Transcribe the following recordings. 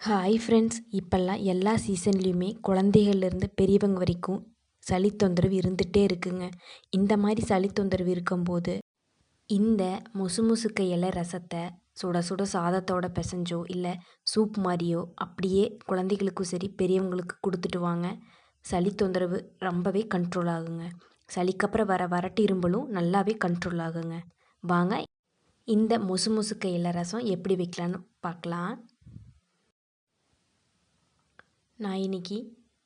Hi friends, இப்போல்லாம் எல்லா சீசன்லேயுமே குழந்தைகள்லேருந்து பெரியவங்க வரைக்கும் சளி தொந்தரவு இருந்துகிட்டே இருக்குங்க. இந்த மாதிரி சளி தொந்தரவு இருக்கும்போது இந்த முசுமுசுக்க இலை ரசத்தை சுட சுட சாதத்தோட பிசைஞ்சோ இல்லை சூப் மாதிரியோ அப்படியே குழந்தைகளுக்கும் சரி பெரியவங்களுக்கு கொடுத்துட்டு வாங்க. சளி தொந்தரவு ரொம்பவே கண்ட்ரோல் ஆகுங்க. சளிக்கப்புறம் வர வறட்டு இரும்பலும் நல்லாவே கண்ட்ரோல் ஆகுங்க. வாங்க இந்த முசுமுசுக்க இலை ரசம் எப்படி வைக்கலான்னு பார்க்கலாம். நான் இன்றைக்கி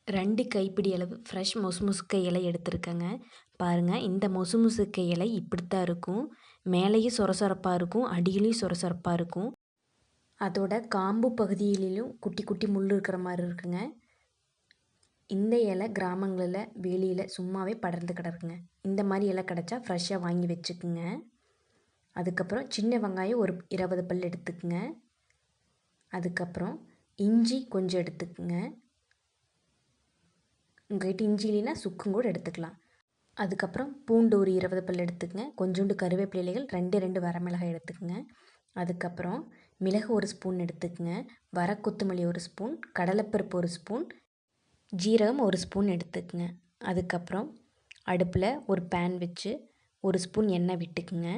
2 கைப்பிடி அளவு ஃப்ரெஷ் முசுமுசுக்க இலை எடுத்திருக்கேங்க. பாருங்கள், இந்த முசுமுசுக்க இலை இப்படித்தான் இருக்கும். மேலேயும் சொரசொரப்பாக இருக்கும், அடியிலையும் சொரசொரப்பாக இருக்கும். அதோட காம்பு பகுதியிலும் குட்டி குட்டி முள் இருக்கிற மாதிரி இருக்குங்க. இந்த இலை கிராமங்களில் வெளியில் சும்மாவே படர்ந்து கிடக்குங்க. இந்த மாதிரி இலை கிடச்சா ஃப்ரெஷ்ஷாக வாங்கி வச்சுக்குங்க. அதுக்கப்புறம் சின்ன வெங்காயம் ஒரு 20 பல் எடுத்துக்குங்க. அதுக்கப்புறம் இஞ்சி கொஞ்சம் எடுத்துக்குங்க. உங்கள்கிட்ட இஞ்சி இல்லைன்னா சுக்கும் கூட எடுத்துக்கலாம். அதுக்கப்புறம் பூண்டு ஒரு 20 பல் எடுத்துக்கங்க. கொஞ்சோண்டு கருவேப்பிலைகள் 2 வரமிளகாய் எடுத்துக்கங்க. அதுக்கப்புறம் மிளகு ஒரு ஸ்பூன் எடுத்துக்கங்க. வர கொத்தமல்லி ஒரு ஸ்பூன், கடலைப்பருப்பு ஒரு ஸ்பூன், ஜீரகம் ஒரு ஸ்பூன் எடுத்துக்கங்க. அதுக்கப்புறம் அடுப்பில் ஒரு பேன் வச்சு ஒரு ஸ்பூன் எண்ணெய் விட்டுக்குங்க.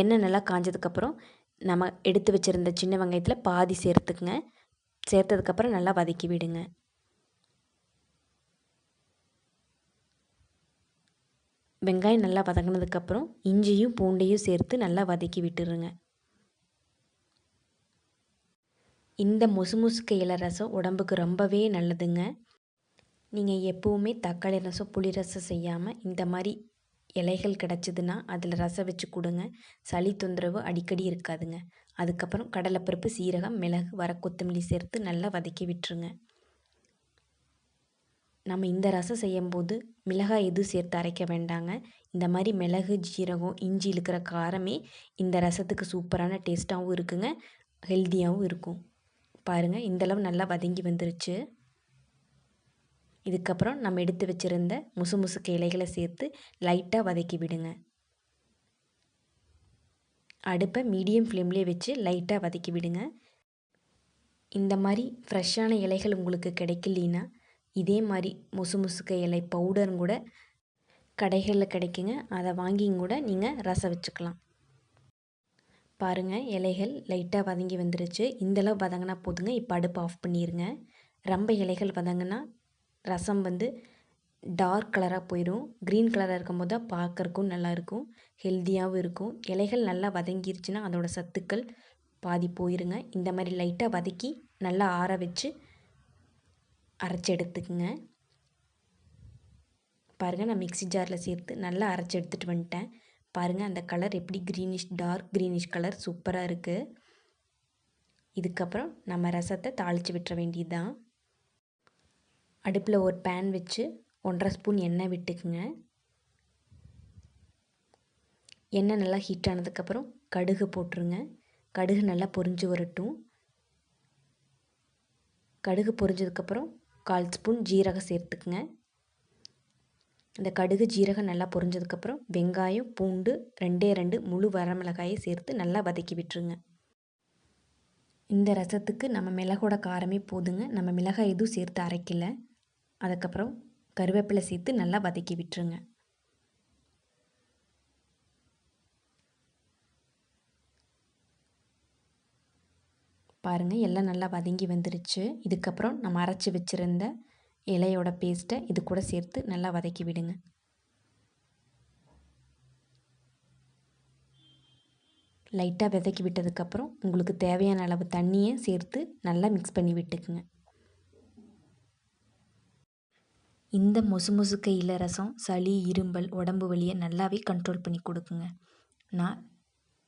எண்ணெய் நல்லா காஞ்சதுக்கப்புறம் நம்ம எடுத்து வச்சுருந்த சின்ன வெங்காயத்தில் பாதி சேர்த்துக்குங்க. சேர்த்ததுக்கப்புறம் நல்லா வதக்கி விடுங்க. வெங்காயம் நல்லா வதங்கினதுக்கப்புறம் இஞ்சியும் பூண்டையும் சேர்த்து நல்லா வதக்கி விட்டுருங்க. இந்த முசுமுசுக்க இலை ரசம் உடம்புக்கு ரொம்பவே நல்லதுங்க. நீங்கள் எப்போவுமே தக்காளி ரசம் புளி ரசம் செய்யாமல் இந்த மாதிரி இலைகள் கிடச்சிதுன்னா அதில் ரசம் வச்சு கொடுங்க. சளி தொந்தரவு அடிக்கடி இருக்காதுங்க. அதுக்கப்புறம் கடலைப்பருப்பு, சீரகம், மிளகு, வர கொத்தமல்லி சேர்த்து நல்லா வதக்கி விட்டுருங்க. நம்ம இந்த ரசம் செய்யும்போது மிளகாய் எதுவும் சேர்த்து அரைக்க வேண்டாங்க. இந்த மாதிரி மிளகு, ஜீரகம், இஞ்சி இருக்கிற காரமே இந்த ரசத்துக்கு சூப்பரான டேஸ்ட்டாகவும் இருக்குங்க, ஹெல்த்தியாகவும் இருக்கும். பாருங்கள், இந்தளவு நல்லா வதங்கி வந்துருச்சு. இதுக்கப்புறம் நம்ம எடுத்து வச்சுருந்த முசுமுசுக்க இலைகளை சேர்த்து லைட்டாக வதக்கி விடுங்க. அடுப்பை மீடியம் ஃப்ளேம்லேயே வச்சு லைட்டாக வதக்கி விடுங்க. இந்த மாதிரி ஃப்ரெஷ்ஷான இலைகள் உங்களுக்கு கிடைக்கலனா இதே மாதிரி முசுமுசுக்க இலை பவுடரும் கூட கடைகளில் கிடைக்குங்க. அதை வாங்கியும் கூட நீங்கள் ரசம் வச்சுக்கலாம். பாருங்கள், இலைகள் லைட்டாக வதங்கி வந்துருச்சு. இந்தளவு வதங்கினா போதுங்க. இப்போ அடுப்பு ஆஃப் பண்ணிடுங்க. ரொம்ப இலைகள் வதங்கினா ரசம் டார்க் கலராக போயிடும். க்ரீன் கலராக இருக்கும்போது தான் பார்க்குறக்கும் நல்லாயிருக்கும், ஹெல்த்தியாகவும் இருக்கும். இலைகள் நல்லா வதங்கிருச்சுன்னா அதோட சத்துக்கள் பாதி போயிருங்க. இந்த மாதிரி லைட்டாக வதக்கி நல்லா ஆற வச்சு அரைச்சி எடுத்துக்குங்க. பாருங்கள், நான் மிக்ஸி ஜாரில் சேர்த்து நல்லா அரைச்சி எடுத்துகிட்டு வந்துட்டேன். பாருங்கள், அந்த கலர் எப்படி டார்க் க்ரீனிஷ் கலர் சூப்பராக இருக்குது. இதுக்கப்புறம் நம்ம ரசத்தை தாளித்து விட்டுற வேண்டியது தான். அடுப்பில் ஒரு பேன் வச்சு 1.5 ஸ்பூன் எண்ணெய் விட்டுக்குங்க. எண்ணெய் நல்லா ஹீட் ஆனதுக்கப்புறம் கடுகு போட்டுருங்க. கடுகு நல்லா பொரிஞ்சு வரட்டும். கடுகு பொரிஞ்சதுக்கப்புறம் 1/4 ஸ்பூன் ஜீரகம் சேர்த்துக்குங்க. இந்த கடுகு ஜீரகம் நல்லா பொரிஞ்சதுக்கப்புறம் வெங்காயம், பூண்டு 2 முழு வரமிளகாயை சேர்த்து நல்லா வதக்கி விட்டுருங்க. இந்த ரசத்துக்கு நம்ம மிளகோட காரமே போதுங்க. நம்ம மிளகாய் எதுவும் சேர்த்து அரைக்கல. அதுக்கப்புறம் கருவேப்பிலை சேர்த்து நல்லா வதக்கி விட்டுருங்க. பாருங்கள், எல்லாம் நல்லா வதங்கி வந்துருச்சு. இதுக்கப்புறம் நம்ம அரைச்சி வச்சுருந்த இலையோட பேஸ்ட்டை இது கூட சேர்த்து நல்லா வதக்கி விடுங்க. லைட்டாக வதக்கி விட்டதுக்கப்புறம் உங்களுக்கு தேவையான அளவு தண்ணியை சேர்த்து நல்லா மிக்ஸ் பண்ணி விட்டுக்குங்க. இந்த முசுமுசுக்க இலை ரசம் சளி, இரும்பல், உடம்பு வலியை நல்லாவே கண்ட்ரோல் பண்ணி கொடுக்குங்க. நான்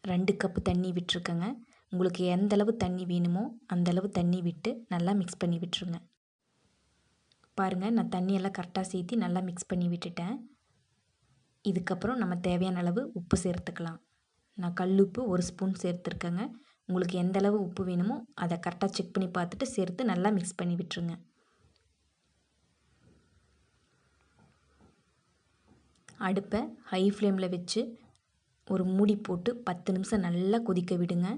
2 கப்பு தண்ணி விட்டுருக்கேங்க. உங்களுக்கு எந்தளவு தண்ணி வேணுமோ அந்தளவு தண்ணி விட்டு நல்லா மிக்ஸ் பண்ணி விட்டுருங்க. பாருங்கள், நான் தண்ணியெல்லாம் கரெக்டாக சேர்த்து நல்லா மிக்ஸ் பண்ணி விட்டுட்டேன். இதுக்கப்புறம் நம்ம தேவையான அளவு உப்பு சேர்த்துக்கலாம். நான் கல்லுப்பு 1 ஸ்பூன் சேர்த்துருக்கேங்க. உங்களுக்கு எந்தளவு உப்பு வேணுமோ அதை கரெக்டாக செக் பண்ணி பார்த்துட்டு சேர்த்து நல்லா மிக்ஸ் பண்ணி விட்டுருங்க. அடுப்பை ஹை ஃப்ளேமில் வச்சு ஒரு மூடி போட்டு 10 நிமிஷம் நல்லா கொதிக்க விடுங்க.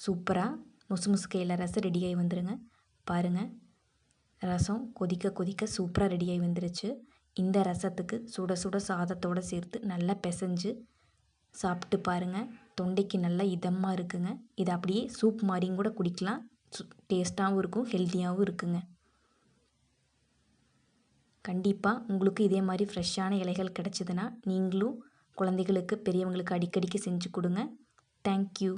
சூப்பராக முசு முசுக்கு இலை ரசம் ரெடியாகி வந்துருங்க. பாருங்கள், ரசம் கொதிக்க கொதிக்க சூப்பராக ரெடியாகி வந்துருச்சு. இந்த ரசத்துக்கு சுட சுட சாதத்தோடு சேர்த்து நல்லா பிசைஞ்சு சாப்பிட்டு பாருங்கள். தொண்டைக்கு நல்லா இதமாக இருக்குங்க. இதை அப்படியே சூப் மாதிரியும் கூட குடிக்கலாம். டேஸ்ட்டாகவும் இருக்கும், ஹெல்த்தியாகவும் இருக்குங்க. கண்டிப்பாக உங்களுக்கு இதே மாதிரி ஃப்ரெஷ்ஷான இலைகள் கிடச்சிதுன்னா நீங்களும் குழந்தைகளுக்கு பெரியவங்களுக்கு அடிக்கடிக்கு செஞ்சு கொடுங்க. தேங்க்யூ.